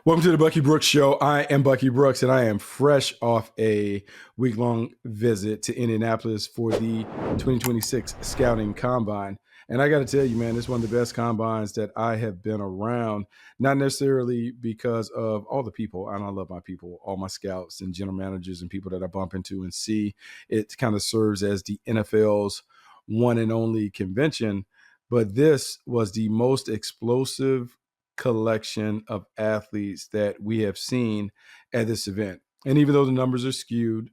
Welcome to the Bucky Brooks Show. I am Bucky Brooks, and I am fresh off a week-long visit to Indianapolis for the 2026 Scouting Combine. And I got to tell you, man, it's one of the best combines that I have been around, not necessarily because of all the people, and I love my people, all my scouts and general managers and people that I bump into and see. It kind of serves as the NFL's one and only convention, but this was the most explosive collection of athletes that we have seen at this event. And even though the numbers are skewed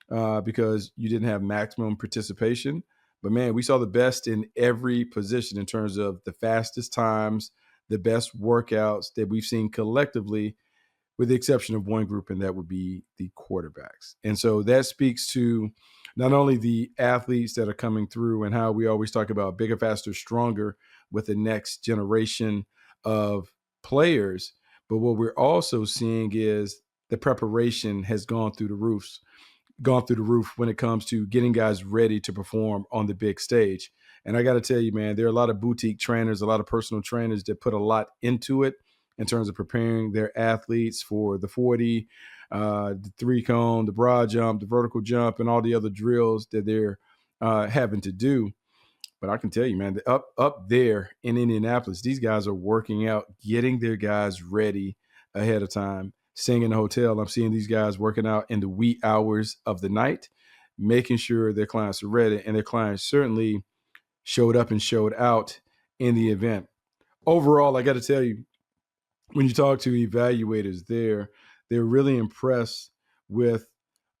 because you didn't have maximum participation, but man, we saw the best in every position in terms of the fastest times, the best workouts that we've seen collectively, with the exception of one group, and that would be the quarterbacks. And so that speaks to not only the athletes that are coming through and how we always talk about bigger, faster, stronger with the next generation of players, but what we're also seeing is the preparation has gone through the roof when it comes to getting guys ready to perform on the big stage. And I got to tell you, man, there are a lot of boutique trainers, a lot of personal trainers that put a lot into it in terms of preparing their athletes for the 40, the 3-cone, the broad jump, the vertical jump, and all the other drills that they're having to do. But I can tell you, man, up there in Indianapolis, these guys are working out, getting their guys ready ahead of time. Staying in the hotel, I'm seeing these guys working out in the wee hours of the night, making sure their clients are ready. And their clients certainly showed up and showed out in the event. Overall, I got to tell you, when you talk to evaluators there, they're really impressed with,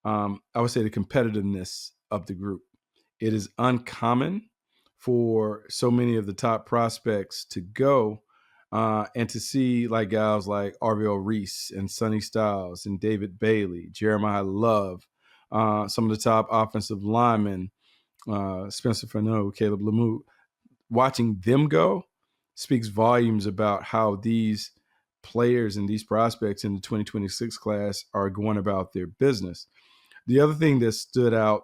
I would say, the competitiveness of the group. It is uncommon for so many of the top prospects to go and to see like guys like Arvell Reese and Sonny Styles and David Bailey, Jeremiah Love, some of the top offensive linemen, Spencer Fanu, Caleb Lemieux. Watching them go speaks volumes about how these players and these prospects in the 2026 class are going about their business. The other thing that stood out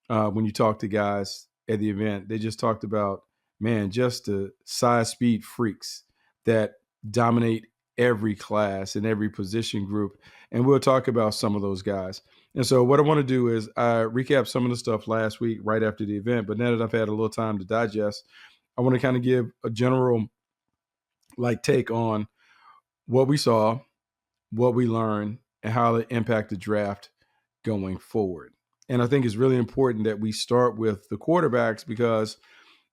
when you talk to guys at the event, they just talked about, man, just the size speed freaks that dominate every class and every position group. And we'll talk about some of those guys. And so what I want to do is recap some of the stuff last week right after the event. But now that I've had a little time to digest, I want to kind of give a general take on what we saw, what we learned, and how it impacted the draft going forward. And I think it's really important that we start with the quarterbacks, because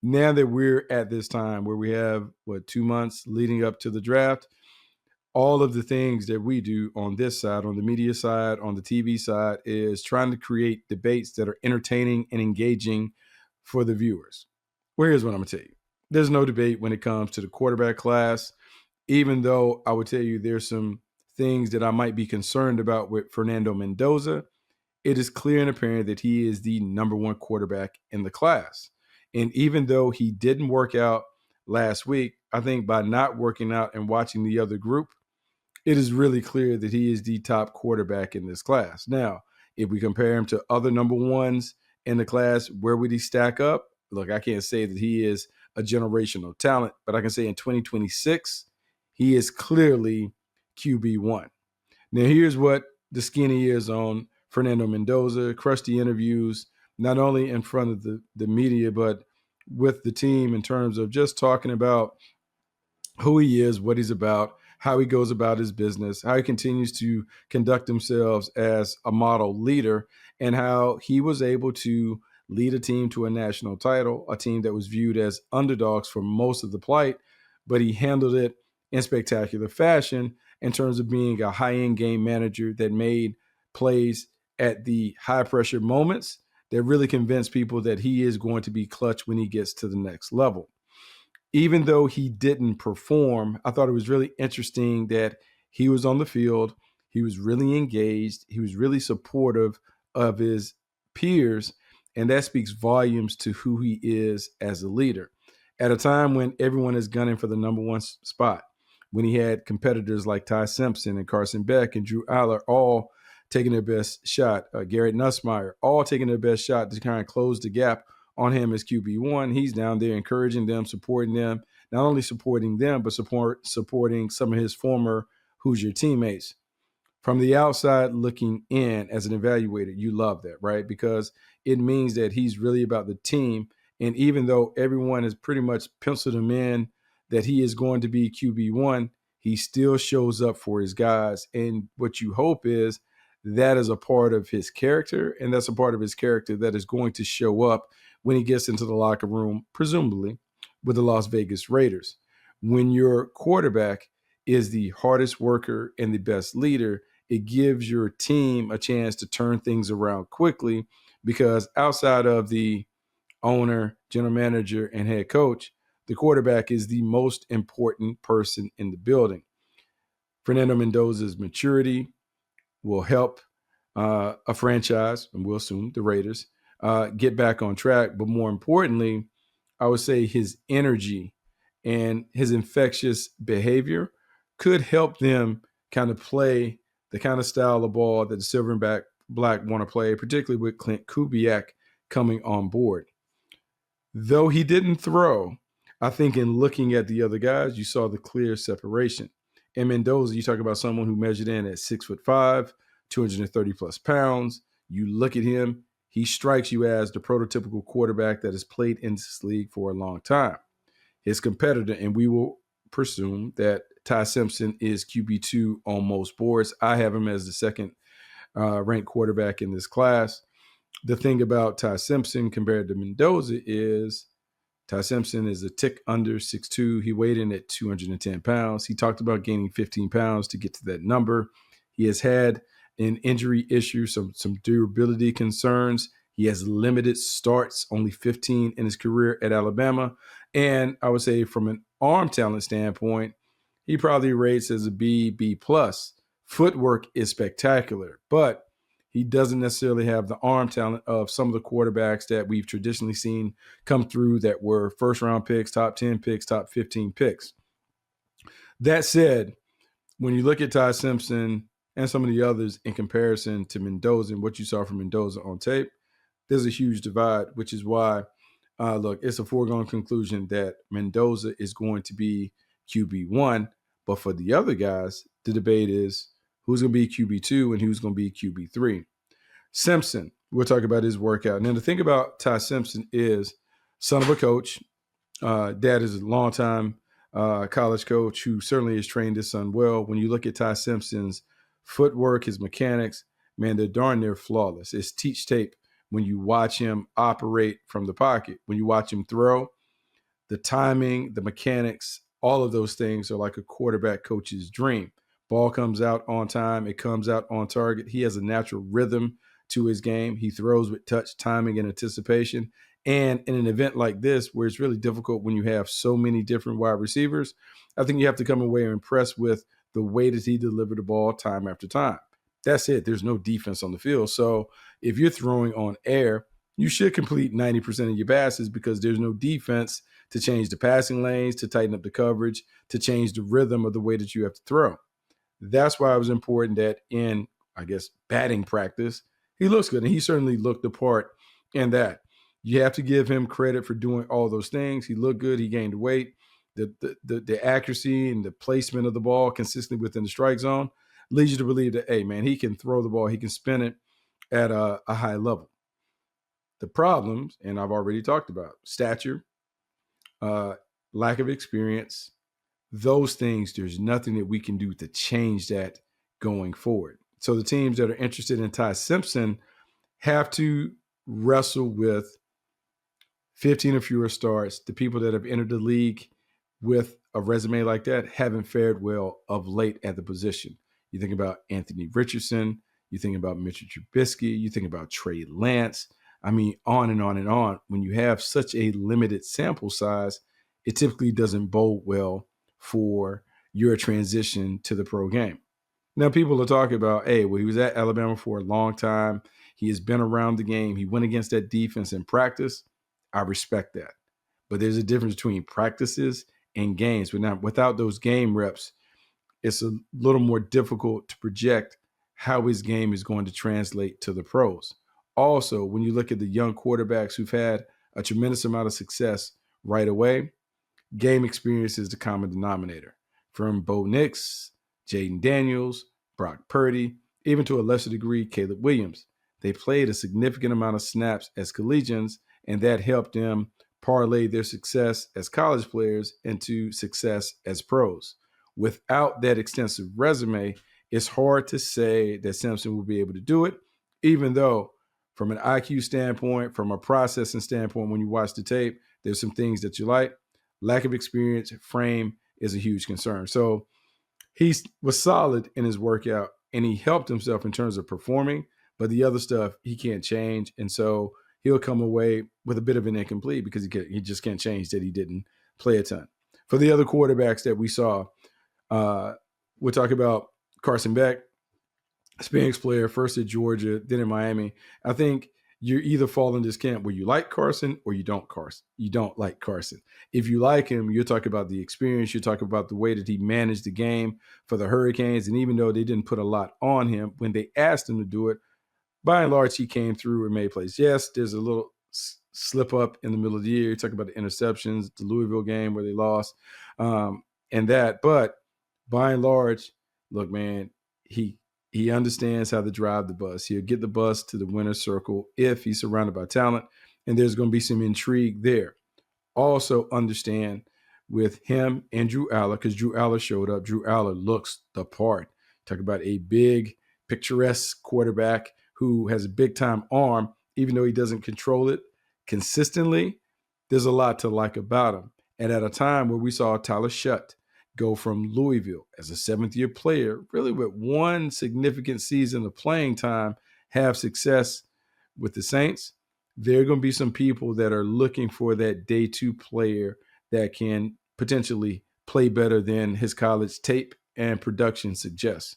now that we're at this time where we have, 2 months leading up to the draft, all of the things that we do on this side, on the media side, on the TV side, is trying to create debates that are entertaining and engaging for the viewers. Well, here's what I'm going to tell you. There's no debate when it comes to the quarterback class, even though I would tell you there's some things that I might be concerned about with Fernando Mendoza. It is clear and apparent that he is the number one quarterback in the class. And even though he didn't work out last week, I think by not working out and watching the other group, it is really clear that he is the top quarterback in this class. Now, if we compare him to other number ones in the class, where would he stack up? Look, I can't say that he is a generational talent, but I can say in 2026, he is clearly QB1. Now, here's what the skinny is on Fernando Mendoza. Crushed the interviews, not only in front of the media, but with the team in terms of just talking about who he is, what he's about, how he goes about his business, how he continues to conduct himself as a model leader, and how he was able to lead a team to a national title, a team that was viewed as underdogs for most of the plight, but he handled it in spectacular fashion in terms of being a high-end game manager that made plays at the high-pressure moments that really convinced people that he is going to be clutch when he gets to the next level. Even though he didn't perform, I thought it was really interesting that he was on the field, he was really engaged, he was really supportive of his peers, and that speaks volumes to who he is as a leader. At a time when everyone is gunning for the number one spot, when he had competitors like Simpson and Carson Beck and Drew Aller all taking their best shot, Garrett Nusmire all taking their best shot to kind of close the gap on him as QB1. He's down there encouraging them, supporting them, not only supporting them, but supporting some of his former who's your teammates. From the outside looking in as an evaluator, you love that, right? Because it means that he's really about the team. And even though everyone has pretty much penciled him in that he is going to be QB1, he still shows up for his guys. And what you hope is that is a part of his character. And that's a part of his character that is going to show up when he gets into the locker room, presumably with the Las Vegas Raiders. When your quarterback is the hardest worker and the best leader, it gives your team a chance to turn things around quickly, because outside of the owner, general manager, and head coach, the quarterback is the most important person in the building. Fernando Mendoza's maturity will help a franchise, and we'll assume the Raiders, get back on track. But more importantly, I would say his energy and his infectious behavior could help them kind of play the kind of style of ball that the Silver and Black want to play, particularly with Clint Kubiak coming on board. Though he didn't throw, I think in looking at the other guys, you saw the clear separation. In Mendoza, you talk about someone who measured in at 6'5", 230 plus pounds. You look at him, he strikes you as the prototypical quarterback that has played in this league for a long time. His competitor, and we will presume that Ty Simpson is QB2 on most boards. I have him as the second ranked quarterback in this class. The thing about Ty Simpson compared to Mendoza is Ty Simpson is a tick under 6'2". He weighed in at 210 pounds. He talked about gaining 15 pounds to get to that number. He has had an injury issue, some durability concerns. He has limited starts, only 15 in his career at Alabama. And I would say from an arm talent standpoint, he probably rates as a B+. Footwork is spectacular, but he doesn't necessarily have the arm talent of some of the quarterbacks that we've traditionally seen come through that were first-round picks, top 10 picks, top 15 picks. That said, when you look at Ty Simpson and some of the others in comparison to Mendoza and what you saw from Mendoza on tape, there's a huge divide, which is why, look, it's a foregone conclusion that Mendoza is going to be QB1. But for the other guys, the debate is who's going to be QB2 and who's going to be QB3. Simpson, we'll talk about his workout. Now, the thing about Ty Simpson is son of a coach. Dad is a longtime college coach who certainly has trained his son well. When you look at Ty Simpson's footwork, his mechanics, man, they're darn near flawless. It's teach tape when you watch him operate from the pocket. When you watch him throw, the timing, the mechanics, all of those things are like a quarterback coach's dream. Ball comes out on time. It comes out on target. He has a natural rhythm to his game. He throws with touch, timing, and anticipation. And in an event like this, where it's really difficult when you have so many different wide receivers, I think you have to come away impressed with the way that he delivered the ball time after time. That's it. There's no defense on the field. So if you're throwing on air, you should complete 90% of your passes because there's no defense to change the passing lanes, to tighten up the coverage, to change the rhythm of the way that you have to throw. That's why it was important that in, I guess, batting practice, he looks good. And he certainly looked the part in that. You have to give him credit for doing all those things. He looked good. He gained weight. The accuracy and the placement of the ball consistently within the strike zone leads you to believe that, hey, man, he can throw the ball. He can spin it at a high level. The problems, and I've already talked about, stature, lack of experience, those things, there's nothing that we can do to change that going forward. So the teams that are interested in Ty Simpson have to wrestle with 15 or fewer starts. The people that have entered the league with a resume like that haven't fared well of late at the position. You think about Anthony Richardson, you think about Mitchell Trubisky, you think about Trey Lance. I mean, on and on and on. When you have such a limited sample size, it typically doesn't bode well for your transition to the pro game. Now, people are talking about, hey, well, he was at Alabama for a long time. He has been around the game. He went against that defense in practice. I respect that. But there's a difference between practices and games. But now, without those game reps, it's a little more difficult to project how his game is going to translate to the pros. Also, when you look at the young quarterbacks who've had a tremendous amount of success right away, game experience is the common denominator. From Bo Nix Jaden Daniels, Brock Purdy, even to a lesser degree, Caleb Williams. They played a significant amount of snaps as collegians, and that helped them parlay their success as college players into success as pros. Without that extensive resume, it's hard to say that Simpson will be able to do it, even though, from an IQ standpoint, from a processing standpoint, when you watch the tape, there's some things that you like. Lack of experience, frame is a huge concern. So he was solid in his workout and he helped himself in terms of performing, but the other stuff he can't change. And so he'll come away with a bit of an incomplete because he just can't change that he didn't play a ton. For the other quarterbacks that we saw, we'll talk about Carson Beck, Hispanics player, first at Georgia, then in Miami. I think you either fall in this camp where you like Carson or you don't like Carson. If you like him, you'll talk about the experience. You talk about the way that he managed the game for the Hurricanes. And even though they didn't put a lot on him, when they asked him to do it, by and large, he came through and made plays. Yes, there's a little slip up in the middle of the year. You talk about the interceptions, the Louisville game where they lost, and that. But by and large, look, man, he understands how to drive the bus. He'll get the bus to the winner's circle if he's surrounded by talent, and there's going to be some intrigue there. Also understand with him and Drew Aller, because Drew Aller showed up. Drew Aller looks the part. Talk about a big, picturesque quarterback who has a big-time arm, even though he doesn't control it consistently. There's a lot to like about him. And at a time where we saw Tyler Shutt go from Louisville as a seventh-year player, really with one significant season of playing time, have success with the Saints, there are going to be some people that are looking for that day two player that can potentially play better than his college tape and production suggests.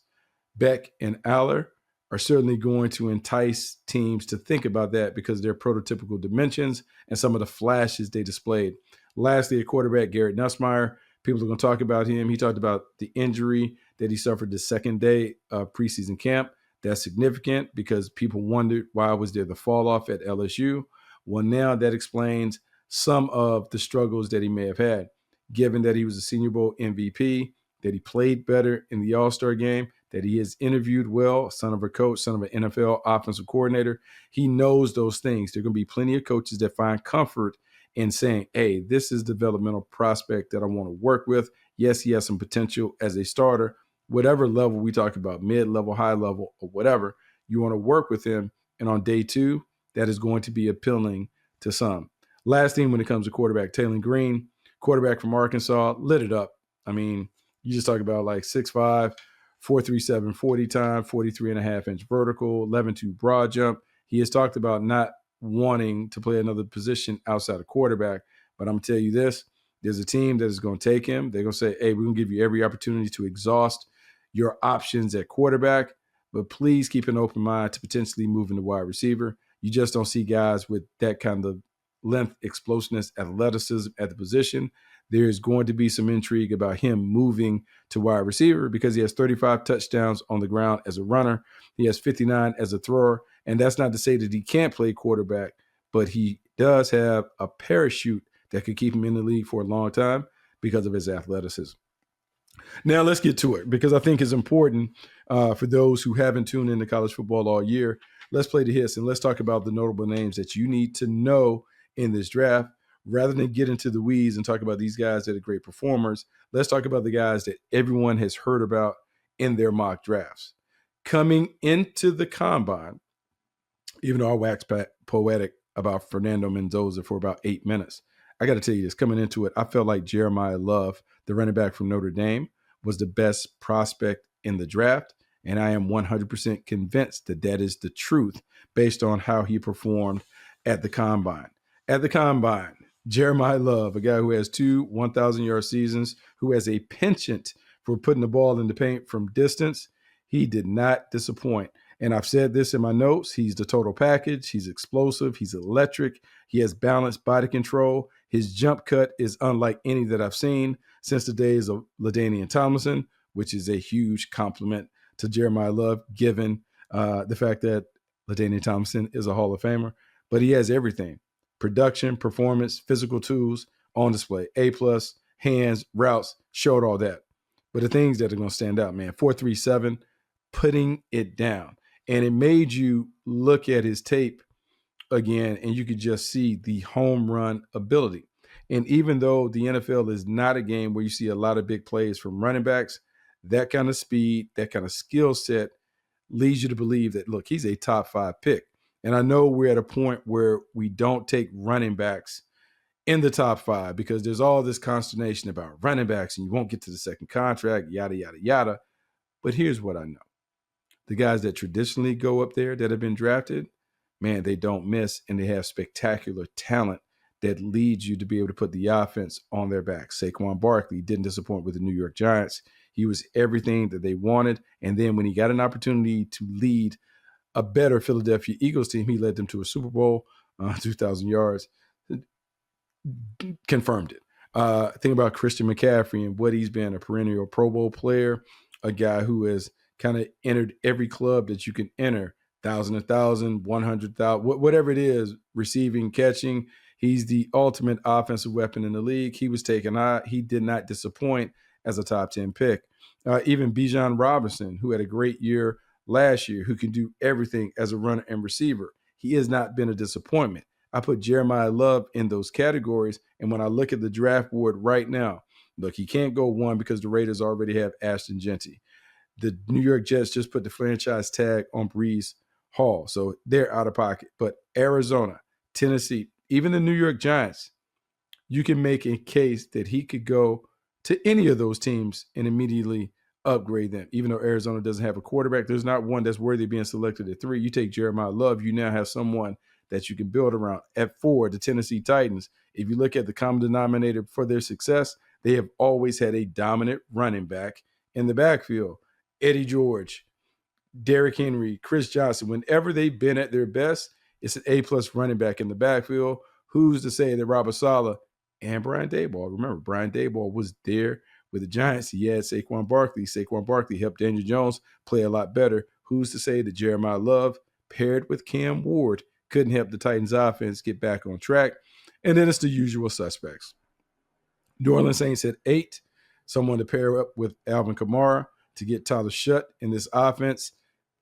Beck and Aller are certainly going to entice teams to think about that because of their prototypical dimensions and some of the flashes they displayed. Lastly, at quarterback, Garrett Nusmire. People are going to talk about him. He talked about the injury that he suffered the second day of preseason camp. That's significant because people wondered why was there the fall off at LSU. Well, now that explains some of the struggles that he may have had, given that he was a Senior Bowl MVP, that he played better in the All-Star game, that he has interviewed well, son of a coach, son of an NFL offensive coordinator. He knows those things. There are going to be plenty of coaches that find comfort in saying, hey, this is developmental prospect that I want to work with. Yes, he has some potential as a starter. Whatever level we talk about, mid-level, high level, or whatever, you want to work with him. And on day two, that is going to be appealing to some. Last thing when it comes to quarterback, Tayen Green, quarterback from Arkansas, lit it up. I mean, you just talk about like 6'5", 4.37 40 time, 43.5-inch vertical, 11.2 broad jump. He has talked about not wanting to play another position outside of quarterback. But I'm going to tell you this, there's a team that is going to take him. They're going to say, hey, we're going to give you every opportunity to exhaust your options at quarterback, but please keep an open mind to potentially moving to wide receiver. You just don't see guys with that kind of length, explosiveness, athleticism at the position. There's going to be some intrigue about him moving to wide receiver because he has 35 touchdowns on the ground as a runner. He has 59 as a thrower. And that's not to say that he can't play quarterback, but he does have a parachute that could keep him in the league for a long time because of his athleticism. Now let's get to it because I think it's important for those who haven't tuned into college football all year. Let's play the hits and let's talk about the notable names that you need to know in this draft. Rather than get into the weeds and talk about these guys that are great performers, let's talk about the guys that everyone has heard about in their mock drafts. Coming into the combine, even though I waxed poetic about Fernando Mendoza for about 8 minutes, I got to tell you this. Coming into it, I felt like Jeremiah Love, the running back from Notre Dame, was the best prospect in the draft, and I am 100% convinced that that is the truth based on how he performed at the combine. At the combine, Jeremiah Love, a guy who has 2 1,000-yard seasons, who has a penchant for putting the ball in the paint from distance, he did not disappoint. And I've said this in my notes. He's the total package. He's explosive. He's electric. He has balanced body control. His jump cut is unlike any that I've seen since the days of LaDainian Tomlinson, which is a huge compliment to Jeremiah Love, given the fact that LaDainian Tomlinson is a Hall of Famer. But he has everything. Production, performance, physical tools on display. A+, hands, routes, showed all that. But the things that are going to stand out, man, 4.37, putting it down. And it made you look at his tape again, and you could just see the home run ability. And even though the NFL is not a game where you see a lot of big plays from running backs, that kind of speed, that kind of skill set leads you to believe that, look, he's a top 5 pick. And I know we're at a point where we don't take running backs in the top 5 because there's all this consternation about running backs and you won't get to the second contract, yada, yada, yada. But here's what I know. The guys that traditionally go up there that have been drafted, man, they don't miss, and they have spectacular talent that leads you to be able to put the offense on their back. Saquon Barkley didn't disappoint with the New York Giants. He was everything that they wanted. And then when he got an opportunity to lead a better Philadelphia Eagles team, he led them to a Super Bowl, 2,000 yards, confirmed it. Think about Christian McCaffrey and what he's been, a perennial Pro Bowl player, a guy who has kind of entered every club that you can enter, 1,000, 100,000, whatever it is, receiving, catching. He's the ultimate offensive weapon in the league. He was taken out. He did not disappoint as a top 10 pick. Even Bijan Robinson, who had a great year last year, who can do everything as a runner and receiver. He has not been a disappointment. I put Jeremiah Love in those categories. And when I look at the draft board right now, look, he can't go 1 because the Raiders already have Ashton Genty. The New York Jets just put the franchise tag on Breece Hall, so they're out of pocket. But Arizona, Tennessee, even the New York Giants, you can make a case that he could go to any of those teams and immediately upgrade them. Even though Arizona doesn't have a quarterback, there's not one that's worthy of being selected at 3. You take Jeremiah Love, you now have someone that you can build around. At 4, the Tennessee Titans, if you look at the common denominator for their success, they have always had a dominant running back in the backfield. Eddie George, Derrick Henry, Chris Johnson, whenever they've been at their best, it's an A-plus running back in the backfield. Who's to say that Robert Saleh and Brian Daboll, remember, Brian Daboll was there with the Giants. He had Saquon Barkley. Saquon Barkley helped Daniel Jones play a lot better. Who's to say that Jeremiah Love, paired with Cam Ward, couldn't help the Titans offense get back on track? And then it's the usual suspects. New Orleans Saints at 8, someone to pair up with Alvin Kamara to get Tyler Shutt in this offense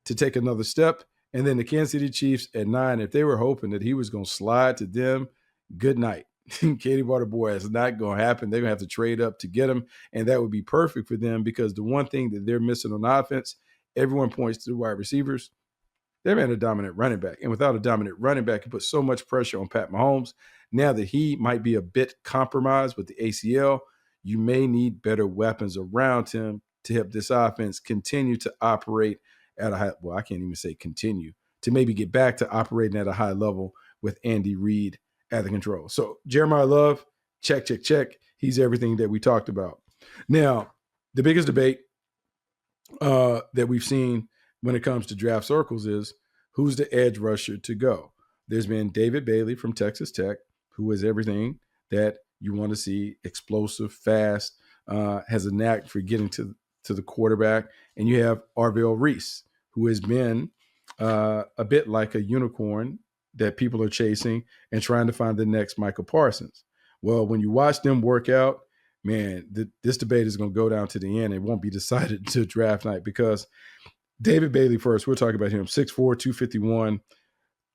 to take another step. And then the Kansas City Chiefs at 9, if they were hoping that he was going to slide to them, good night. Katie Waterboy is not going to happen. They're going to have to trade up to get him, and that would be perfect for them because the one thing that they're missing on offense, everyone points to the wide receivers. They've had a dominant running back, and without a dominant running back, it puts so much pressure on Pat Mahomes. Now that he might be a bit compromised with the ACL, you may need better weapons around him to help this offense continue to operate at a high, well, I can't even say continue, to maybe get back to operating at a high level with Andy Reid at the control. So Jeremiah Love, check, check, check. He's everything that we talked about. Now, the biggest debate that we've seen when it comes to draft circles is who's the edge rusher to go. There's been David Bailey from Texas Tech, who is everything that you want to see, explosive, fast, has a knack for getting to the quarterback. And you have Arvell Reese, who has been a bit like a unicorn that people are chasing and trying to find the next Michael Parsons. Well, when you watch them work out, man, this debate is going to go down to the end. It won't be decided until draft night because David Bailey first, we'll talk about him, 6'4", 251,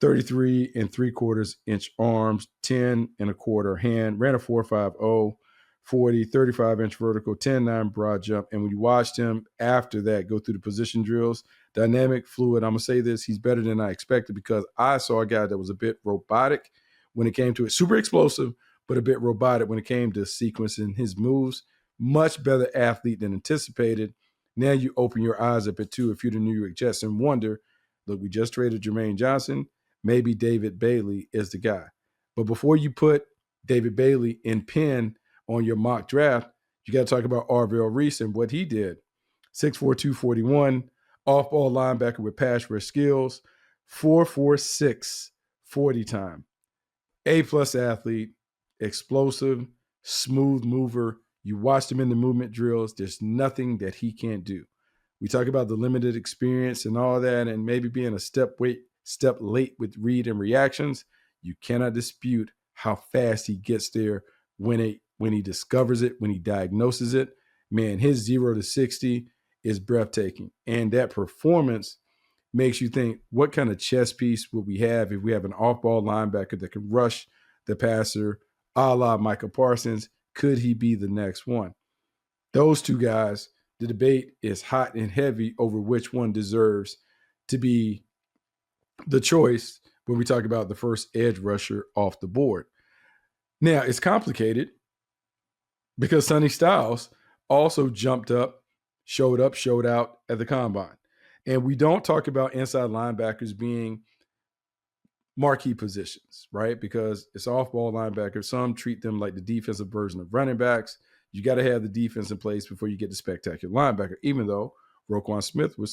33 3/4 inch arms, 10 1/4 hand, ran a 4.50, 40, 35-inch vertical, 10.9 broad jump. And when you watched him after that go through the position drills, dynamic, fluid, I'm going to say this, he's better than I expected because I saw a guy that was a bit robotic when it came to it. Super explosive, but a bit robotic when it came to sequencing his moves. Much better athlete than anticipated. Now you open your eyes up at 2 if you're the New York Jets and wonder, look, we just traded Jermaine Johnson. Maybe David Bailey is the guy. But before you put David Bailey in pen on your mock draft, you got to talk about Arvell Reese and what he did. 6'4", 241, off-ball linebacker with pass rush skills, 4.46 40 time. A-plus athlete, explosive, smooth mover. You watched him in the movement drills. There's nothing that he can't do. We talk about the limited experience and all that and maybe being a step late with read and reactions. You cannot dispute how fast he gets there when he discovers it, when he diagnoses it. man, his 0 to 60 is breathtaking. And that performance makes you think, what kind of chess piece would we have if we have an off-ball linebacker that can rush the passer, a la Micah Parsons? Could he be the next one? Those two guys, the debate is hot and heavy over which one deserves to be the choice when we talk about the first edge rusher off the board. Now, it's complicated because Sonny Styles also jumped up, showed out at the combine. And we don't talk about inside linebackers being marquee positions, right? Because it's off-ball linebackers. Some treat them like the defensive version of running backs. You got to have the defense in place before you get the spectacular linebacker, even though Roquan Smith would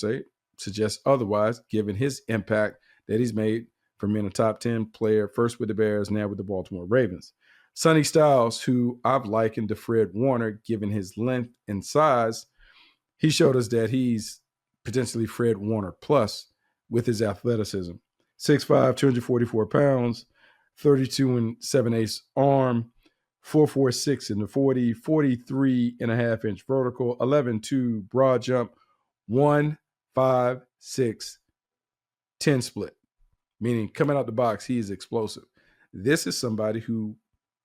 suggest otherwise, given his impact that he's made from being a top 10 player, first with the Bears, now with the Baltimore Ravens. Sonny Styles, who I've likened to Fred Warner, given his length and size, he showed us that he's potentially Fred Warner plus with his athleticism. 6'5", 244 pounds, 32 and 7/8 arm, 4.46 in the 40, 43.5-inch vertical, 11.2 broad jump, 1.56 10 split, meaning coming out the box, he is explosive. This is somebody who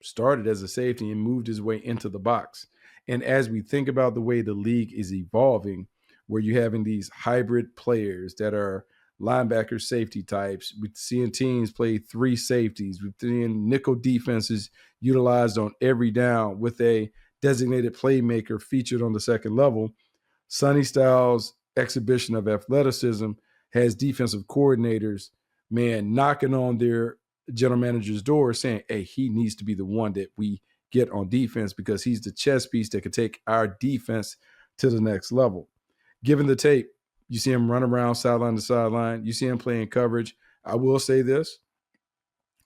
started as a safety and moved his way into the box. And as we think about the way the league is evolving, where you're having these hybrid players that are linebacker safety types, we're seeing teams play three safeties, we're seeing nickel defenses utilized on every down with a designated playmaker featured on the second level. Sonny Styles' exhibition of athleticism has defensive coordinators, man, knocking on their general manager's door saying, hey, he needs to be the one that we get on defense because he's the chess piece that could take our defense to the next level. Given the tape, you see him run around sideline to sideline. You see him playing coverage. I will say this.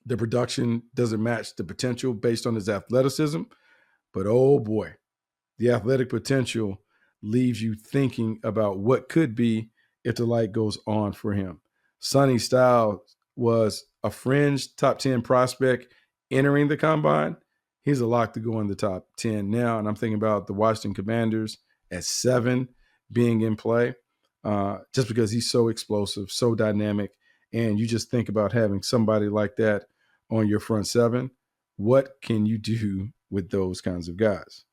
The production doesn't match the potential based on his athleticism. But, oh, boy, the athletic potential leaves you thinking about what could be if the light goes on for him. Sonny Styles was a fringe top 10 prospect entering the combine. He's a lock to go in the top 10 now. And I'm thinking about the Washington Commanders at 7 being in play just because he's so explosive, so dynamic. And you just think about having somebody like that on your front 7. What can you do with those kinds of guys?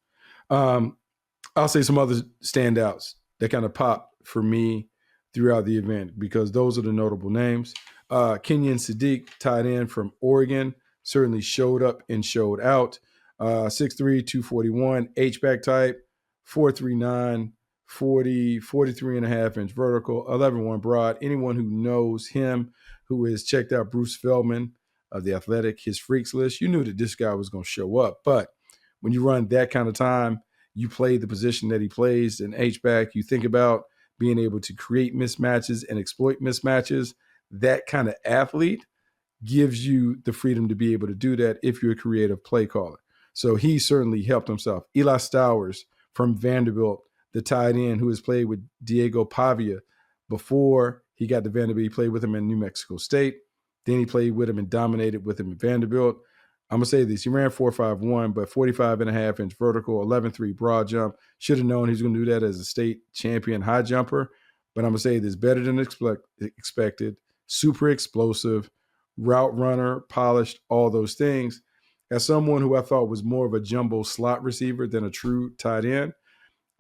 I'll say some other standouts that kind of pop for me throughout the event because those are the notable names. Kenyan Sadiq, tight end from Oregon, certainly showed up and showed out. 6'3", 241, H-back type, 4'39", 43.5-inch vertical, 11.1 broad. Anyone who knows him, who has checked out Bruce Feldman of The Athletic, his freaks list, you knew that this guy was going to show up. But when you run that kind of time, you play the position that he plays, an H-back, you think about being able to create mismatches and exploit mismatches. That kind of athlete gives you the freedom to be able to do that if you're a creative play caller. So he certainly helped himself. Eli Stowers from Vanderbilt, the tight end who has played with Diego Pavia before he got to Vanderbilt. He played with him in New Mexico State. Then he played with him and dominated with him at Vanderbilt. I'm going to say this. He ran 4.51, but 45.5-inch vertical, 11.3 broad jump. Should have known he was going to do that as a state champion high jumper. But I'm going to say this, better than expected, super explosive, route runner, polished, all those things. As someone who I thought was more of a jumbo slot receiver than a true tight end,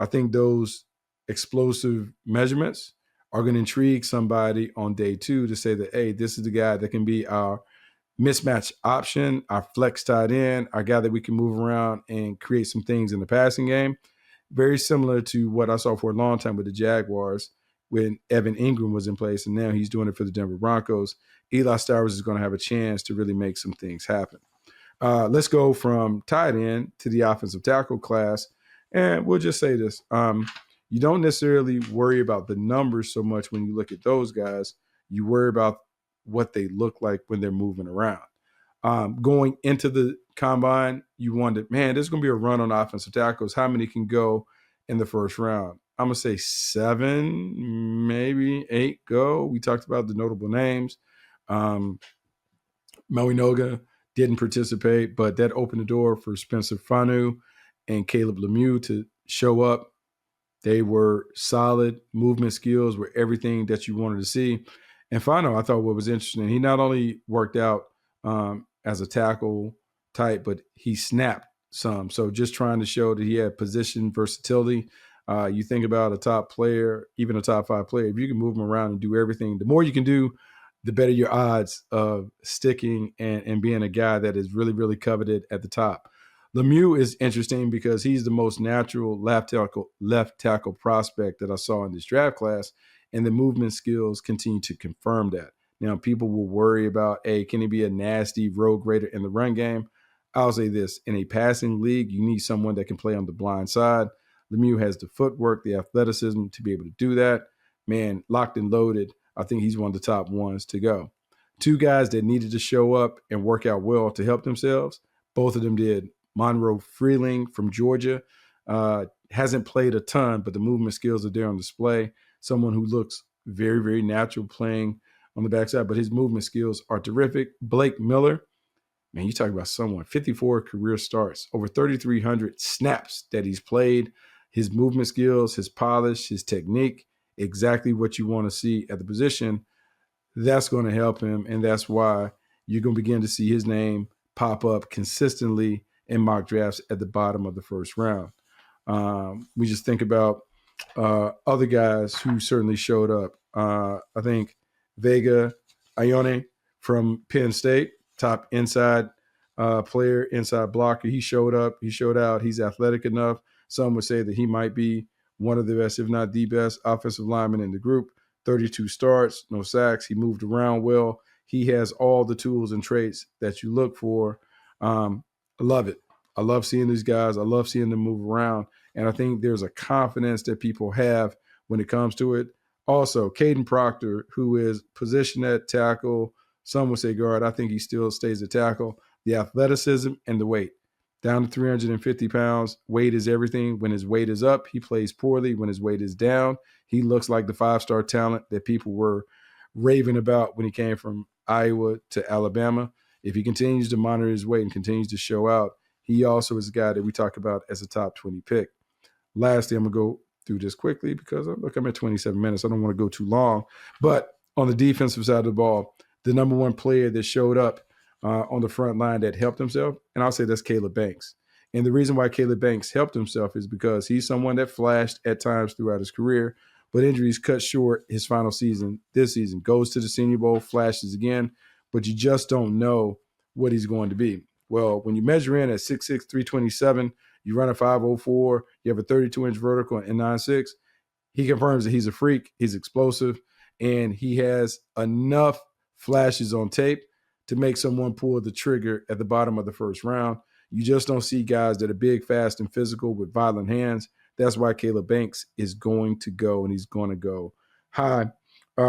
I think those explosive measurements are going to intrigue somebody on day 2 to say that, hey, this is the guy that can be our mismatch option, our flex tight end, our guy that we can move around and create some things in the passing game. Very similar to what I saw for a long time with the Jaguars when Evan Ingram was in place, and now he's doing it for the Denver Broncos. Eli Stowers is going to have a chance to really make some things happen. Let's go from tight end to the offensive tackle class, and we'll just say this. You don't necessarily worry about the numbers so much when you look at those guys. You worry about what they look like when they're moving around. Going into the combine, you wondered, man, there's going to be a run on offensive tackles. How many can go in the first round? I'm going to say 7, maybe 8 go. We talked about the notable names. Noga didn't participate, but that opened the door for Spencer Fanu and Caleb Lemieux to show up. They were solid. Movement skills were everything that you wanted to see. And Fanu, I thought what was interesting, he not only worked out as a tackle type, but he snapped some. So just trying to show that he had position versatility. You think about a top player, even a top 5 player, if you can move him around and do everything, the more you can do, the better your odds of sticking and being a guy that is really, really coveted at the top. Lemieux is interesting because he's the most natural left tackle prospect that I saw in this draft class, and the movement skills continue to confirm that. Now, people will worry about, hey, can he be a nasty road grader in the run game? I'll say this, in a passing league, you need someone that can play on the blind side. Lemieux has the footwork, the athleticism to be able to do that. Man, locked and loaded, I think he's one of the top ones to go. 2 guys that needed to show up and work out well to help themselves, both of them did. Monroe Freeling from Georgia hasn't played a ton, but the movement skills are there on display. Someone who looks very, very natural playing on the backside, but his movement skills are terrific. Blake Miller, man, you talk about someone, 54 career starts, over 3,300 snaps that he's played. His movement skills, his polish, his technique, exactly what you want to see at the position. That's going to help him, and that's why you're going to begin to see his name pop up consistently in mock drafts at the bottom of the first round. We just think about other guys who certainly showed up. I think Vega Ione from Penn State, top inside player, inside blocker. He showed up. He showed out. He's athletic enough. Some would say that he might be one of the best, if not the best, offensive lineman in the group. 32 starts, no sacks. He moved around well. He has all the tools and traits that you look for. I love it. I love seeing these guys. I love seeing them move around. And I think there's a confidence that people have when it comes to it. Also, Kaden Proctor, who is positioned at tackle, some would say guard. I think he still stays at tackle. The athleticism and the weight. Down to 350 pounds. Weight is everything. When his weight is up, he plays poorly. When his weight is down, he looks like the 5-star talent that people were raving about when he came from Iowa to Alabama. If he continues to monitor his weight and continues to show out, he also is a guy that we talk about as a top 20 pick. Lastly, I'm going to go through this quickly because, look, I'm at 27 minutes. I don't want to go too long. But on the defensive side of the ball, the number 1 player that showed up on the front line that helped himself, and I'll say that's Caleb Banks. And the reason why Caleb Banks helped himself is because he's someone that flashed at times throughout his career, but injuries cut short his final season. This season goes to the Senior Bowl, flashes again, but you just don't know what he's going to be. Well, when you measure in at 6'6", 327, you run a 5.04, you have a 32-inch vertical and 9'6", he confirms that he's a freak, he's explosive, and he has enough flashes on tape to make someone pull the trigger at the bottom of the first round. You just don't see guys that are big, fast, and physical with violent hands. That's why Caleb Banks is going to go, and he's going to go high.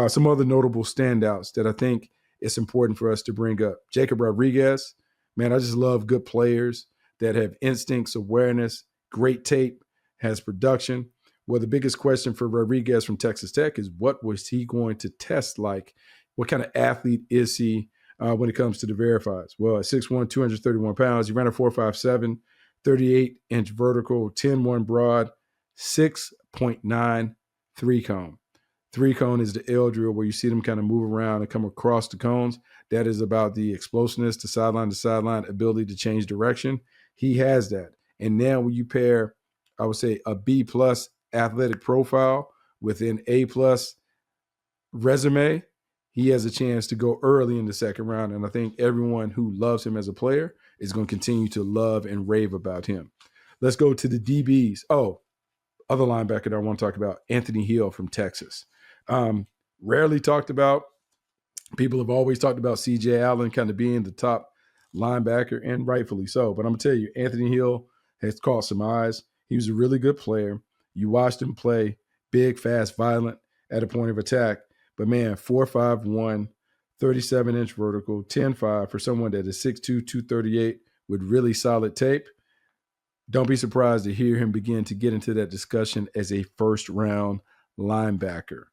Some other notable standouts that I think it's important for us to bring up. Jacob Rodriguez, man, I just love good players that have instincts, awareness, great tape, has production. Well, the biggest question for Rodriguez from Texas Tech is what was he going to test like? What kind of athlete is he when it comes to the verifies? Well, at 6'1", 231 pounds, he ran a 4.57, 38-inch vertical, 10-1 broad, 6.9 3-cone. 3-cone is the L drill where you see them kind of move around and come across the cones. That is about the explosiveness, the sideline to sideline, ability to change direction. He has that. And now when you pair, I would say, a B-plus athletic profile with an A-plus resume, he has a chance to go early in the second round. And I think everyone who loves him as a player is going to continue to love and rave about him. Let's go to the DBs. Oh, other linebacker that I want to talk about, Anthony Hill from Texas. Rarely talked about. People have always talked about C.J. Allen kind of being the top linebacker, and rightfully so. But I'm going to tell you, Anthony Hill has caught some eyes. He was a really good player. You watched him play big, fast, violent at a point of attack. But, man, 4.51, 37-inch vertical, 10.5 for someone that is 6'2", 238 with really solid tape. Don't be surprised to hear him begin to get into that discussion as a first-round linebacker.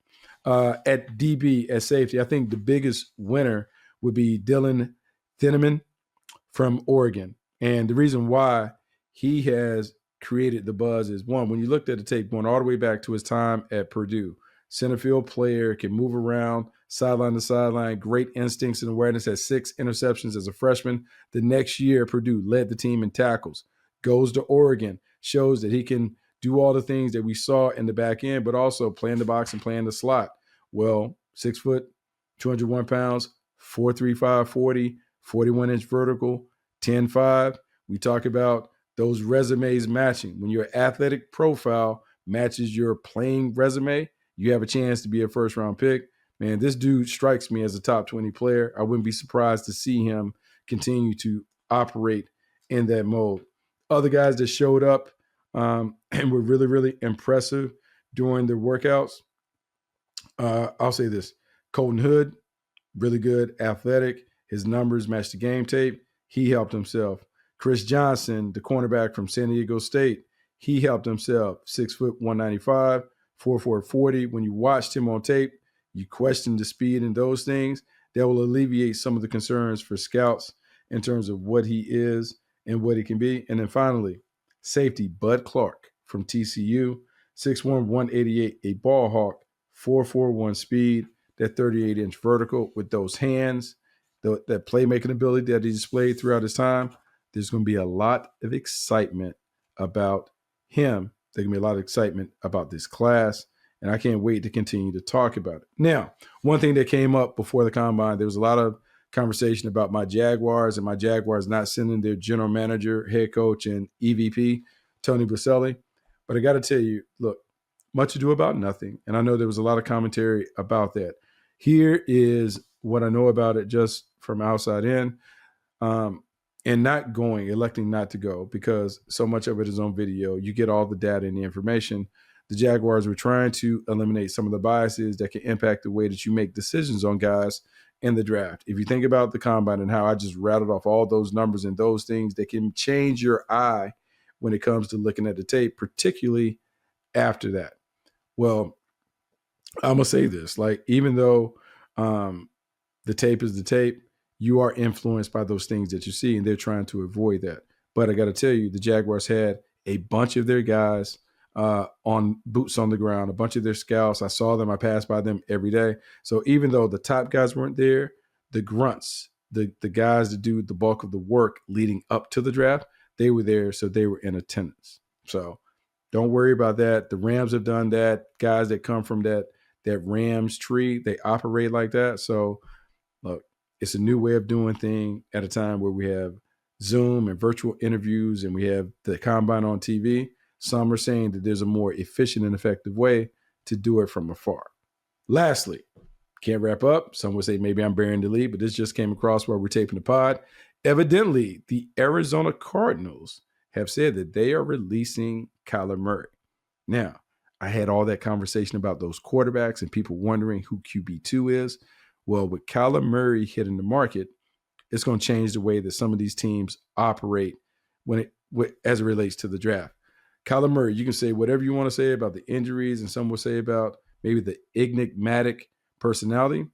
At DB, at safety, I think the biggest winner would be Dylan Thieneman from Oregon. And the reason why, he has created the buzz is, one, when you looked at the tape going all the way back to his time at Purdue, center field player, can move around sideline to sideline, great instincts and awareness, had 6 interceptions as a freshman. The next year, Purdue led the team in tackles, goes to Oregon, shows that he can do all the things that we saw in the back end, but also play in the box and play in the slot. Well, 6 foot, 201 pounds, 4.35 40, 41-inch vertical, 10.5. We talk about those resumes matching. When your athletic profile matches your playing resume, you have a chance to be a first-round pick. Man, this dude strikes me as a top 20 player. I wouldn't be surprised to see him continue to operate in that mode. Other guys that showed up and were really, really impressive during the workouts, I'll say this. Colton Hood, really good, athletic. His numbers match the game tape. He helped himself. Chris Johnson, the cornerback from San Diego State, he helped himself. 6 foot 195, 4.4 40. When you watched him on tape, you question the speed and those things. That will alleviate some of the concerns for scouts in terms of what he is and what he can be. And then finally, safety Bud Clark from TCU, 6'1", 188, a ball hawk, 4.41 speed, that 38-inch vertical with those hands, that playmaking ability that he displayed throughout his time. There's going to be a lot of excitement about him. There's going to be a lot of excitement about this class, and I can't wait to continue to talk about it. Now, one thing that came up before the combine, there was a lot of conversation about my Jaguars and my Jaguars not sending their general manager, head coach, and EVP, Tony Boselli. But I got to tell you, look, much ado about nothing, and I know there was a lot of commentary about that. Here is what I know about it just from outside in. And electing not to go because so much of it is on video. You get all the data and the information. The Jaguars were trying to eliminate some of the biases that can impact the way that you make decisions on guys in the draft. If you think about the combine and how I just rattled off all those numbers and those things that can change your eye when it comes to looking at the tape, particularly after that. Well, I'm going to say this, like, even though the tape is the tape, you are influenced by those things that you see, and they're trying to avoid that. But I got to tell you, the Jaguars had a bunch of their guys on boots on the ground, a bunch of their scouts. I saw them. I passed by them every day. So even though the top guys weren't there, the grunts, the guys that do the bulk of the work leading up to the draft, they were there, so they were in attendance. So don't worry about that. The Rams have done that. Guys that come from that Rams tree, they operate like that. So look, it's a new way of doing things at a time where we have Zoom and virtual interviews and we have the combine on TV. Some are saying that there's a more efficient and effective way to do it from afar. Lastly, can't wrap up. Some would say maybe I'm burying the lead, but this just came across while we're taping the pod. Evidently, the Arizona Cardinals have said that they are releasing Kyler Murray. Now, I had all that conversation about those quarterbacks and people wondering who QB2 is. Well, with Kyler Murray hitting the market, it's going to change the way that some of these teams operate as it relates to the draft. Kyler Murray, you can say whatever you want to say about the injuries, and some will say about maybe the enigmatic personality.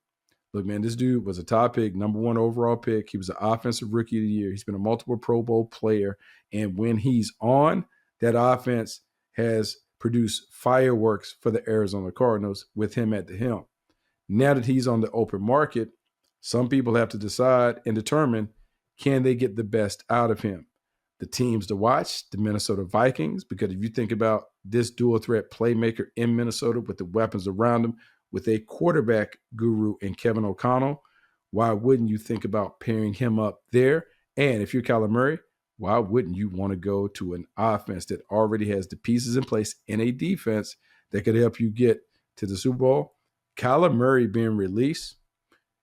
Look, man, this dude was a top pick, number 1 overall pick. He was an offensive rookie of the year. He's been a multiple Pro Bowl player. And when he's on, that offense has produced fireworks for the Arizona Cardinals with him at the helm. Now that he's on the open market, some people have to decide and determine, can they get the best out of him? The teams to watch, the Minnesota Vikings, because if you think about this dual threat playmaker in Minnesota with the weapons around him, with a quarterback guru in Kevin O'Connell, why wouldn't you think about pairing him up there? And if you're Kyler Murray, why wouldn't you want to go to an offense that already has the pieces in place in a defense that could help you get to the Super Bowl? Kyler Murray being released,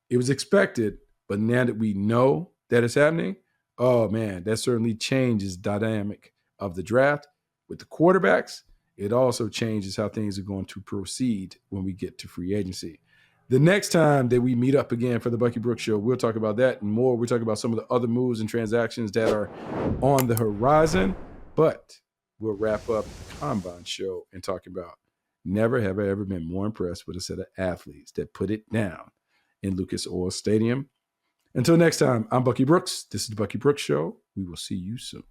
it was expected, but now that we know that it's happening, oh man, that certainly changes the dynamic of the draft. With the quarterbacks, it also changes how things are going to proceed when we get to free agency. The next time that we meet up again for the Bucky Brooks Show, we'll talk about that and more. We'll talk about some of the other moves and transactions that are on the horizon, but we'll wrap up the Combine Show and talk about never have I ever been more impressed with a set of athletes that put it down in Lucas Oil Stadium. Until next time, I'm Bucky Brooks. This is the Bucky Brooks Show. We will see you soon.